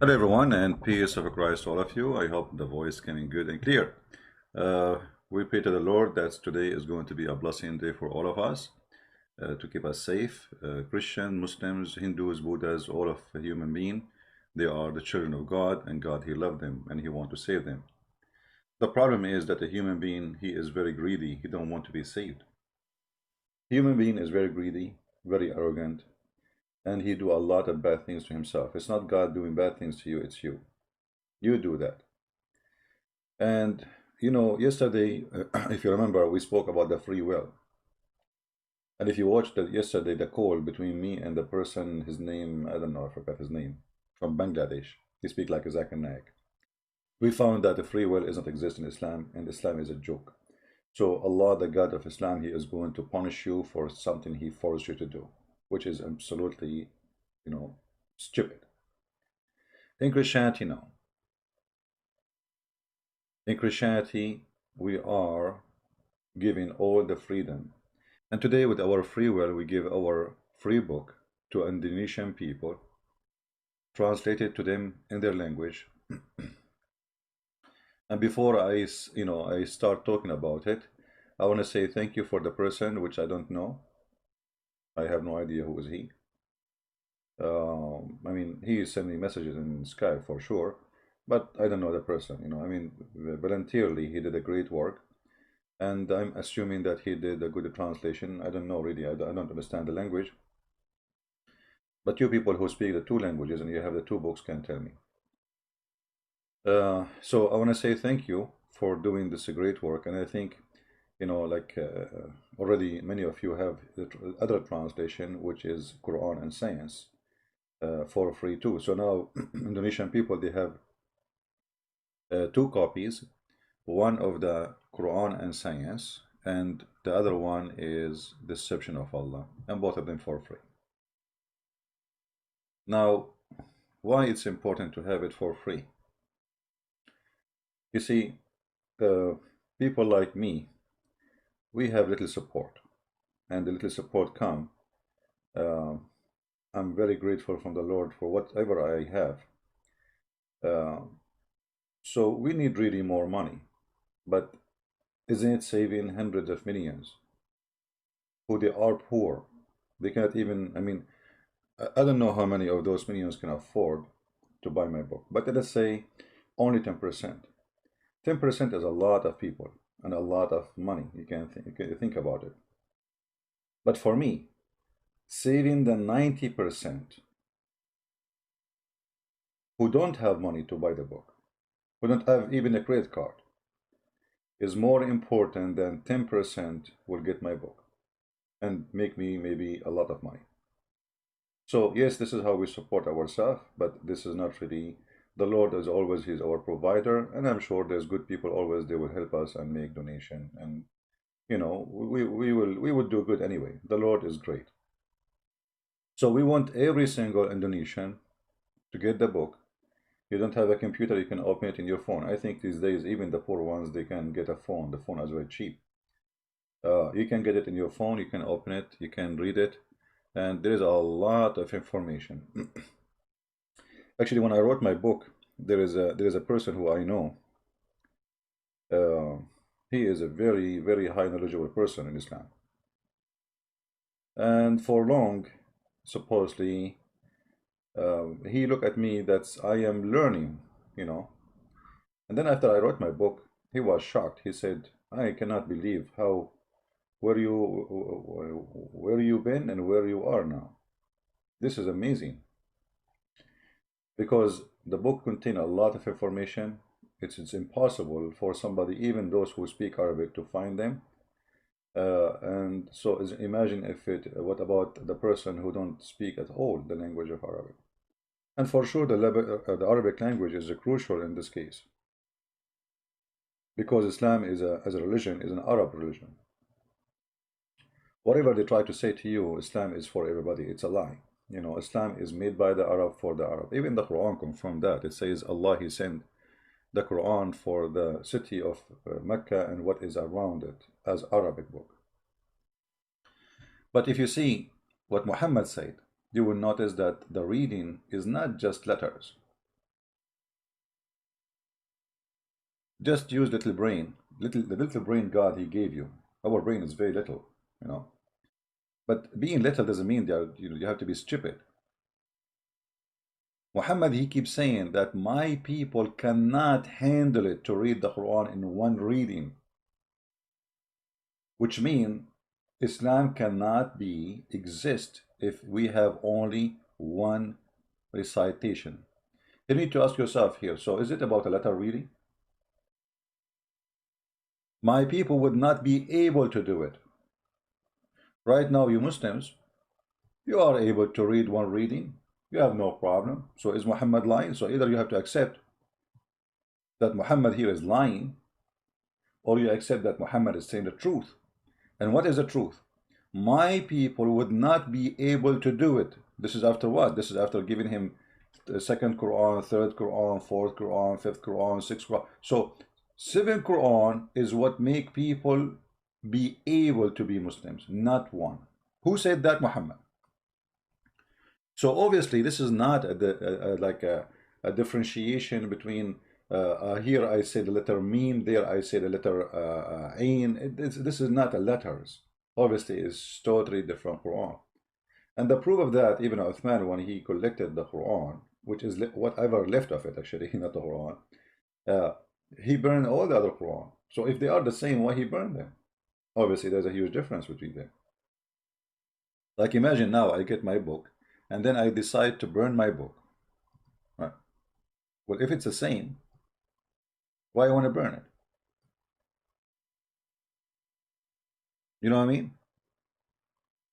Hello, everyone, and peace of Christ to all of you. I hope the voice coming good and clear. Uh, we pray to the Lord that today is going to be a blessing day for all of us to keep us safe. Christian, Muslims, Hindus, Buddhas, all of human being, they are the children of God, and God, He loved them and He want to save them. The problem is that a human being, he is very greedy. He don't want to be saved. Human being is very greedy, very arrogant, and he do a lot of bad things to himself. It's not God doing bad things to you, it's you. You do that. And yesterday, if you remember, we spoke about the free will. And if you watched yesterday, the call between me and the person, his name, I don't know, I forgot his name, from Bangladesh. He speak like a Zakir Naik. We found that the free will doesn't exist in Islam, and Islam is a joke. So Allah, the God of Islam, He is going to punish you for something He forced you to do, which is absolutely, stupid. In Christianity now. In Christianity, we are given all the freedom. And today, with our free will, we give our free book to Indonesian people, translate it to them in their language. And before I start talking about it, I want to say thank you for the person, which I don't know. I have no idea who is he. I mean, he is sending messages in Skype for sure, but I don't know the person. I mean, voluntarily, he did a great work. And I'm assuming that he did a good translation. I don't know really, I don't understand the language. But you people who speak the two languages and you have the two books can tell me. So I want to say thank you for doing this great work. And I think, already many of you have the other translation, which is Quran and Science, for free too. So now Indonesian people, they have two copies, one of the Quran and Science, and the other one is Deception of Allah, and both of them for free. Now, why it's important to have it for free? You see, people like me, we have little support, and the little support come. I'm very grateful from the Lord for whatever I have. So we need really more money, but isn't it saving hundreds of millions who they are poor? They cannot even, I mean, I don't know how many of those millions can afford to buy my book, but let's say only 10%. 10% is a lot of people and a lot of money. You can think about it. But for me, saving the 90% who don't have money to buy the book, who don't have even a credit card, is more important than 10% will get my book and make me maybe a lot of money. So yes, this is how we support ourselves, but this is not really, the Lord is always, He's our provider, and I'm sure there's good people always, they will help us and make donation, and we would do good anyway. The Lord is great. So we want every single Indonesian to get the book. You don't have a computer, you can open it in your phone. I think these days, even the poor ones, they can get a phone. The phone is very cheap. You can get it in your phone, you can open it, you can read it, and there is a lot of information. Actually, when I wrote my book, there is a person who I know. He is a very, very high knowledgeable person in Islam. And for long, supposedly, he looked at me that I am learning. And then after I wrote my book, he was shocked. He said, I cannot believe where you been and where you are now. This is amazing. Because the book contains a lot of information. It's impossible for somebody, even those who speak Arabic, to find them. And so imagine what about the person who don't speak at all the language of Arabic? And for sure, the Arabic language is crucial in this case, because Islam as a religion is an Arab religion. Whatever they try to say to you, Islam is for everybody. It's a lie. Islam is made by the Arab for the Arab. Even the Quran confirmed that. It says Allah, He sent the Quran for the city of Mecca and what is around it as Arabic book. But if you see what Muhammad said, you will notice that the reading is not just letters. Just use little brain, the little brain God he gave you. Our brain is very little, you know. But being little doesn't mean that you have to be stupid. Muhammad, he keeps saying that my people cannot handle it to read the Quran in one reading, which means Islam cannot exist if we have only one recitation. You need to ask yourself here, so is it about a letter reading? My people would not be able to do it. Right now, you Muslims, you are able to read one reading. You have no problem. So is Muhammad lying? So either you have to accept that Muhammad here is lying, or you accept that Muhammad is saying the truth. And what is the truth? My people would not be able to do it. This is after what? This is after giving him the second Quran, third Quran, fourth Quran, fifth Quran, sixth Quran. So seven Quran is what make people be able to be Muslims, not one. Who said that? Muhammad. So obviously this is not like a differentiation between here I say the letter meme, there I say the letter ain. This is not a letters. Obviously it's totally different Quran. And the proof of that, even Uthman, when he collected the Quran, which is whatever left of it actually, not the Quran, he burned all the other Quran. So if they are the same, why he burned them? Obviously there's a huge difference between them. Like imagine now I get my book and then I decide to burn my book. Right? Well, if it's the same, why I want to burn it? You know what I mean?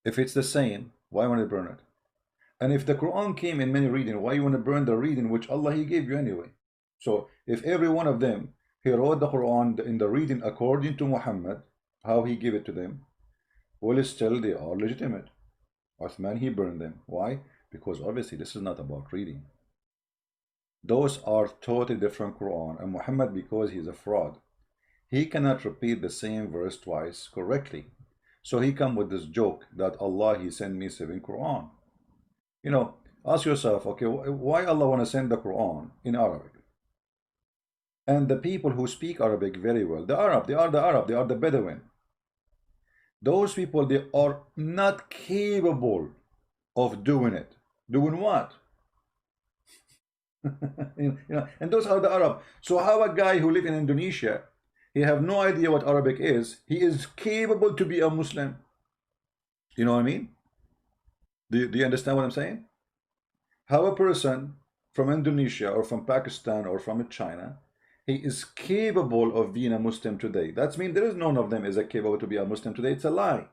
If it's the same, why want to burn it? And if the Quran came in many reading, why you want to burn the reading which Allah he gave you anyway? So if every one of them he wrote the Quran in the reading according to Muhammad, how he gave it to them, well, still they are legitimate. Uthman, he burned them. Why? Because obviously this is not about reading. Those are totally different Quran. And Muhammad, because he's a fraud, he cannot repeat the same verse twice correctly. So he come with this joke that Allah, he sent me 7 Quran. You know, ask yourself, okay, why Allah want to send the Quran in Arabic? And the people who speak Arabic very well, the Arab, they are the Bedouin. Those people, they are not capable of doing it. Doing what? You know, and those are the Arab. So how a guy who live in Indonesia, he have no idea what Arabic is, he is capable to be a Muslim. You know what I mean? Do you understand what I'm saying? How a person from Indonesia or from Pakistan or from China, he is capable of being a Muslim today. That means there is none of them is capable to be a Muslim today. It's a lie.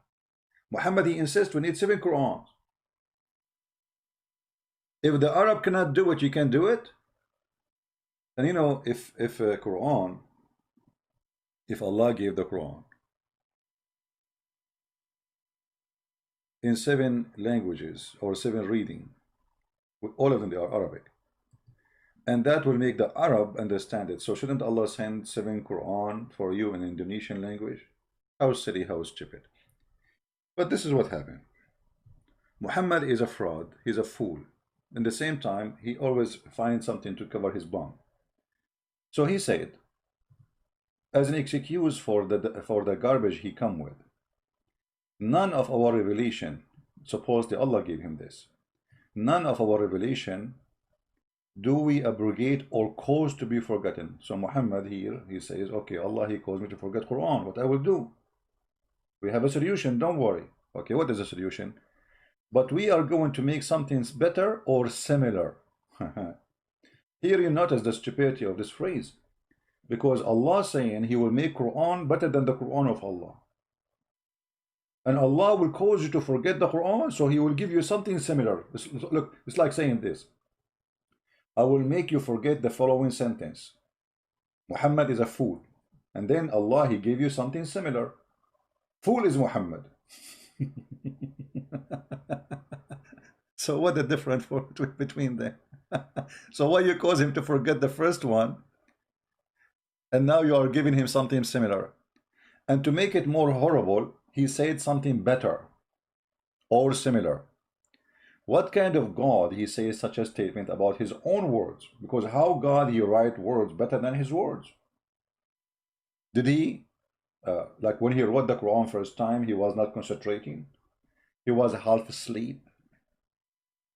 Muhammad, he insists we need 7 Qur'ans. If the Arab cannot do it, you can do it. And you know, if Quran, if Allah gave the Quran in 7 languages or 7 reading, all of them they are Arabic, and that will make the Arab understand it. So shouldn't Allah send 7 Quran for you in Indonesian language? How silly, how stupid. But this is what happened. Muhammad is a fraud, he's a fool. At the same time, he always finds something to cover his bum. So he said, as an excuse for the garbage he come with, none of our revelation, supposedly Allah gave him this, none of our revelation do we abrogate or cause to be forgotten. So Muhammad here, he says, okay, Allah, he caused me to forget Quran. What I will do? We have a solution, don't worry. Okay, what is the solution? But we are going to make something better or similar. Here you notice the stupidity of this phrase. Because Allah saying he will make Quran better than the Quran of Allah. And Allah will cause you to forget the Quran, so he will give you something similar. Look, it's like saying this. I will make you forget the following sentence. Muhammad is a fool. And then Allah, he gave you something similar. Fool is Muhammad. So what the difference between them? So why you cause him to forget the first one, and now you are giving him something similar? And to make it more horrible, he said something better or similar. What kind of God he says such a statement about his own words? Because how God he write words better than his words? Did he, like when he wrote the Quran first time, he was not concentrating? He was half asleep.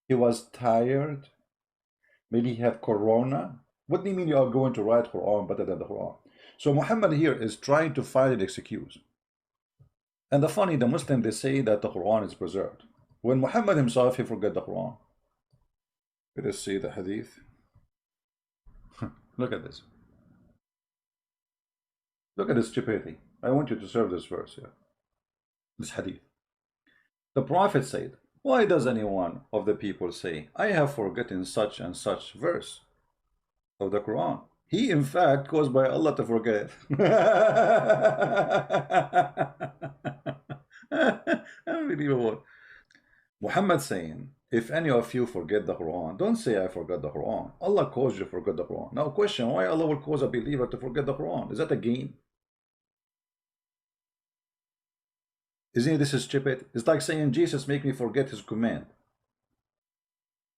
He was tired. Maybe he had corona. What do you mean you are going to write Quran better than the Quran? So Muhammad here is trying to find an excuse. And the funny, the Muslim, they say that the Quran is preserved. When Muhammad himself, he forgot the Quran. Let us see the hadith. Look at this. Look at this stupidity. I want you to serve this verse here. This hadith. The Prophet said, why does any one of the people say, I have forgotten such and such verse of the Quran? He, in fact, caused by Allah to forget it. Unbelievable. Muhammad saying, if any of you forget the Quran, don't say I forgot the Quran. Allah caused you to forget the Quran. Now question, why Allah will cause a believer to forget the Quran? Is that a game? Isn't this stupid? It's like saying Jesus make me forget his command.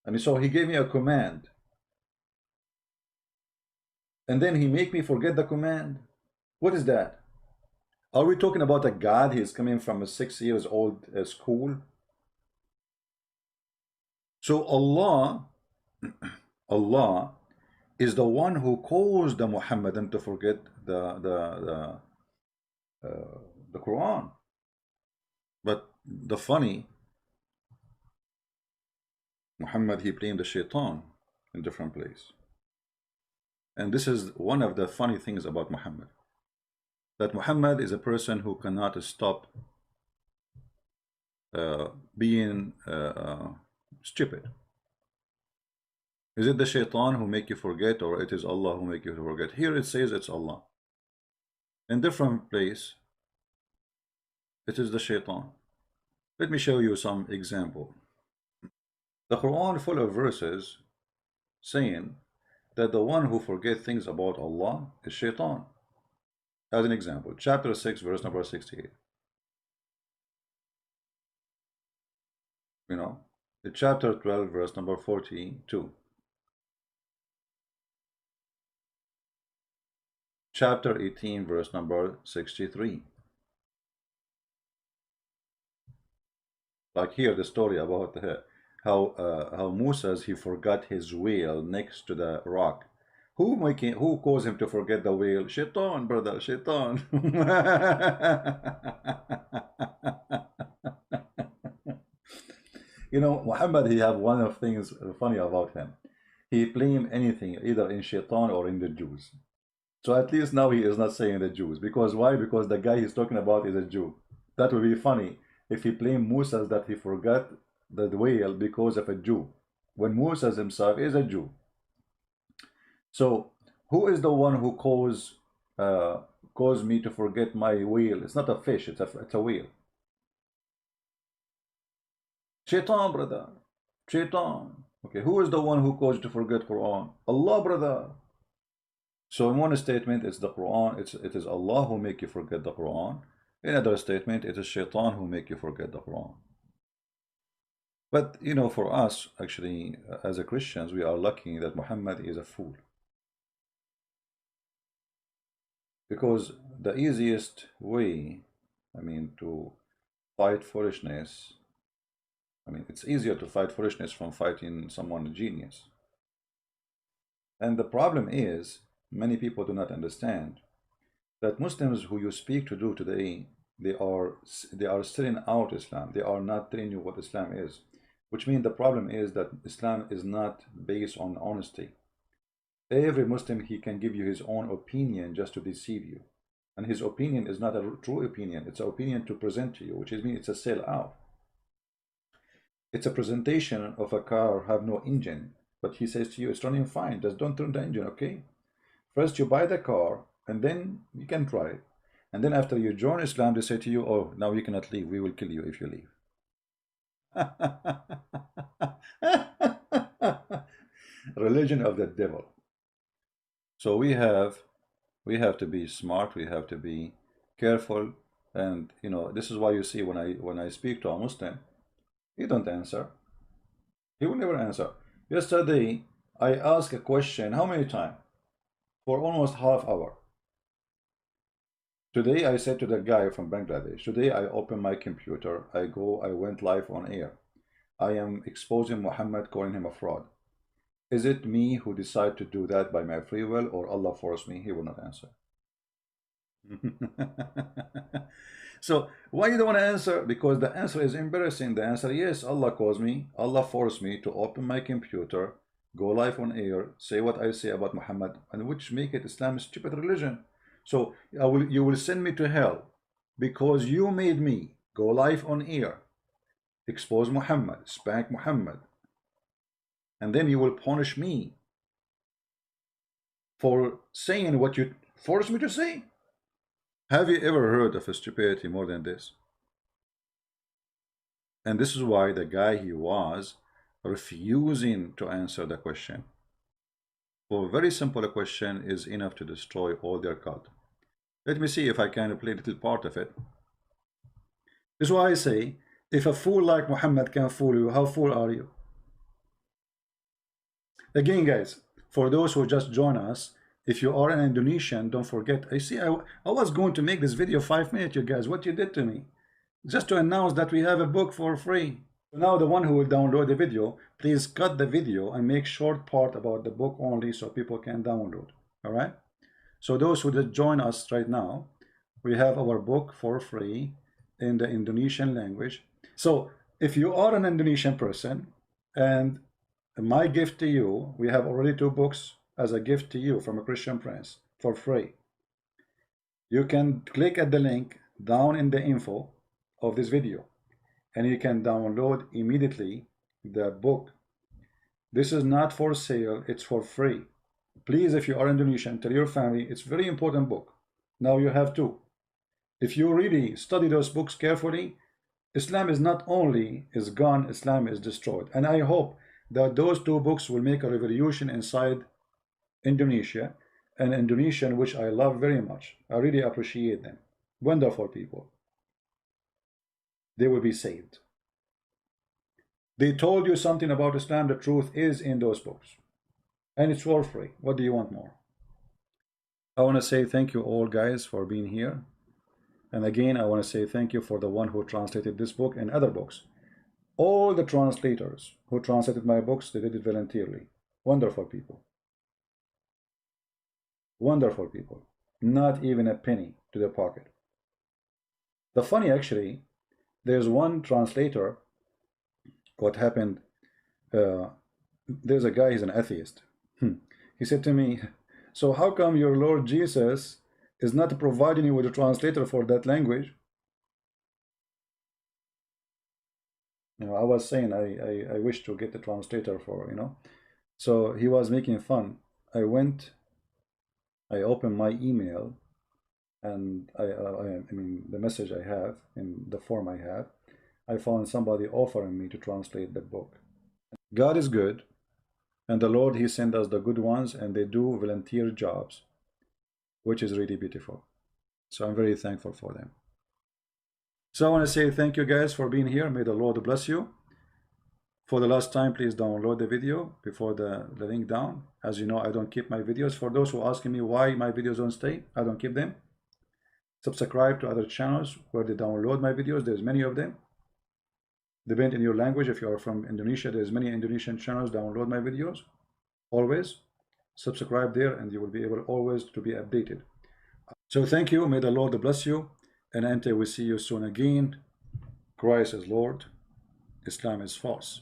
And so he gave me a command. And then he make me forget the command. What is that? Are we talking about a God? He is coming from a 6 years old school. So Allah is the one who caused the Muhammadan to forget the Quran. But the funny, Muhammad, he blamed the shaitan in different place. And this is one of the funny things about Muhammad, that Muhammad is a person who cannot stop being stupid. Is it the shaitan who make you forget, or it is Allah who make you forget? Here it says it's Allah. In different place, it is the shaitan. Let me show you some example. The Quran full of verses saying that the one who forget things about Allah is shaitan. As an example, chapter 6, verse number 68. You know, the chapter 12, verse number 42. Chapter 18, verse number 63. Like here, the story about how Moses, he forgot his wheel next to the rock. Who caused him to forget the wheel? Shaitan, brother, shaitan. You know, Muhammad, he have one of things funny about him. He blame anything either in shaitan or in the Jews. So at least now he is not saying the Jews. Because why? Because the guy he's talking about is a Jew. That would be funny if he blamed Moses that he forgot the whale because of a Jew, when Moses himself is a Jew. So who is the one who caused me to forget my wheel? It's not a fish, it's a whale. Shaitan, brother. Shaitan. Okay, who is the one who caused you to forget Quran? Allah, brother. So in one statement, it's the Quran, it is Allah who make you forget the Quran. In another statement, it is shaitan who make you forget the Quran. But, you know, for us, actually, as a Christians, we are lucky that Muhammad is a fool. Because the easiest way, I mean, to fight foolishness, I mean, it's easier to fight foolishness from fighting someone genius. And the problem is, many people do not understand that Muslims who you speak to do today, they are selling out Islam. They are not telling you what Islam is, which means the problem is that Islam is not based on honesty. Every Muslim, he can give you his own opinion just to deceive you, and his opinion is not a true opinion. It's an opinion to present to you, which means it's a sell out. It's a presentation of a car have no engine, but he says to you it's running fine, just don't turn the engine. Okay, first you buy the car and then you can try it, and then after you join Islam, they say to you, oh, now you cannot leave, we will kill you if you leave. Religion of the devil. So we have to be smart, we have to be careful, and you know, this is why you see when I speak to a Muslim, he don't answer. He will never answer. Yesterday I asked a question, how many times? For almost half hour. Today I said to the guy from Bangladesh, today I opened my computer, I went live on air. I am exposing Muhammad, calling him a fraud. Is it me who decide to do that by my free will, or Allah forced me? He will not answer. So why you don't want to answer? Because the answer is embarrassing. The answer, yes, Allah caused me, Allah forced me to open my computer, go live on air, say what I say about Muhammad, and which make it Islam a stupid religion. So you will send me to hell because you made me go live on air, expose Muhammad, spank Muhammad, and then you will punish me for saying what you forced me to say. Have you ever heard of a stupidity more than this? And this is why the guy, he was refusing to answer the question. For a very simple question is enough to destroy all their cult. Let me see if I can play a little part of it. This is why I say, if a fool like Muhammad can fool you, how fool are you? Again, guys, for those who just join us, if you are an Indonesian, don't forget, I was going to make this video 5 minutes, you guys, what you did to me. Just to announce that we have a book for free. Now the one who will download the video, please cut the video and make short part about the book only so people can download. All right? So those who just join us right now, we have our book for free in the Indonesian language. So if you are an Indonesian person, and my gift to you, we have already 2 books as a gift to you from a Christian prince for free. You can click at the link down in the info of this video and you can download immediately the book. This is not for sale, it's for free. Please, if you are Indonesian, tell your family it's very important book. Now you have 2. If you really study those books carefully, Islam is not only is gone, Islam is destroyed. And I hope that those 2 books will make a revolution inside Indonesia, an Indonesian which I love very much. I really appreciate them. Wonderful people. They will be saved. They told you something about Islam. The truth is in those books. And it's for free. What do you want more? I want to say thank you all, guys, for being here. And again, I want to say thank you for the one who translated this book and other books. All the translators who translated my books, they did it voluntarily. Wonderful people. Wonderful people. Not even a penny to their pocket. The funny, actually, there's one translator. What happened, there's a guy, he's an atheist. He said to me, so how come your Lord Jesus is not providing you with a translator for that language? You know, I was saying I wish to get the translator for, you know. So he was making fun. I opened my email, and I mean the message I have in the form I have, I found somebody offering me to translate the book. God is good, and the Lord, he sent us the good ones, and they do volunteer jobs, which is really beautiful. So I'm very thankful for them. So I want to say thank you, guys, for being here. May the Lord bless you. For the last time, please download the video before the link down. As you know, I don't keep my videos. For those who are asking me why my videos don't stay, I don't keep them. Subscribe to other channels where they download my videos. There's many of them. Depend on your language. If you are from Indonesia, there's many Indonesian channels. Download my videos. Always subscribe there, and you will be able always to be updated. So thank you. May the Lord bless you. And until we see you soon again, Christ is Lord, Islam is false.